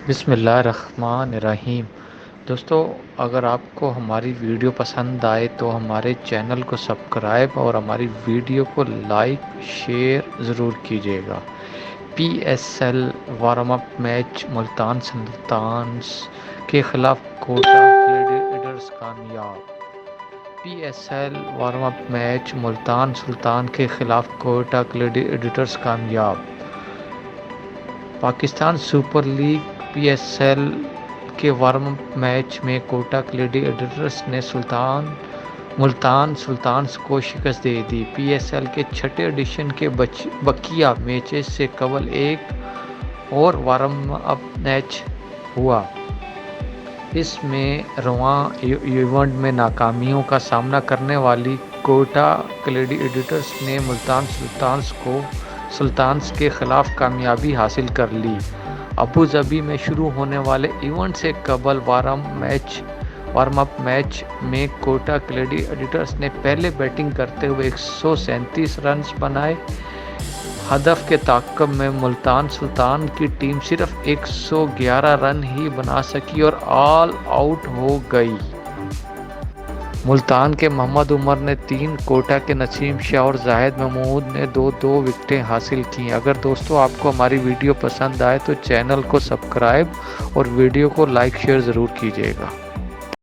بسم اللہ الرحمن الرحیم۔ دوستو، اگر آپ کو ہماری ویڈیو پسند آئے تو ہمارے چینل کو سبسکرائب اور ہماری ویڈیو کو لائک شیئر ضرور کیجیے گا۔ P S L warm up match Multan Sultans کے خلاف کوٹا گلیڈیٹرز کامیاب۔ P S L warm up match Multan Sultan کے خلاف کوٹا گلیڈیٹرز کامیاب۔ Pakistan super league P S L کے وارم اپ میچ میں کوٹا گلیڈیٹرز نے ملتان سلطانز کو شکست دے دی۔ پی ایس ایل کے چھٹے ایڈیشن کے بقیہ میچز سے قبل ایک اور وارم اپ میچ ہوا۔ اس میں رواں ایونٹ میں ناکامیوں کا سامنا کرنے والی کوٹا گلیڈیٹرز نے ملتان سلطانز کے خلاف کامیابی حاصل کر لی۔ ابوظہبی میں شروع ہونے والے ایونٹ سے قبل وارم اپ میچ میں کوٹا گلیڈیٹرز نے پہلے بیٹنگ کرتے ہوئے 137 رنز بنائے۔ ہدف کے تعاقب میں ملتان سلطان کی ٹیم صرف 111 رن ہی بنا سکی اور آل آؤٹ ہو گئی۔ ملتان کے محمد عمر نے 3، کوٹا کے نسیم شاہ اور زاہد محمود نے 2 وکٹیں حاصل کیں۔ اگر دوستو آپ کو ہماری ویڈیو پسند آئے تو چینل کو سبسکرائب اور ویڈیو کو لائک شیئر ضرور کیجیے گا۔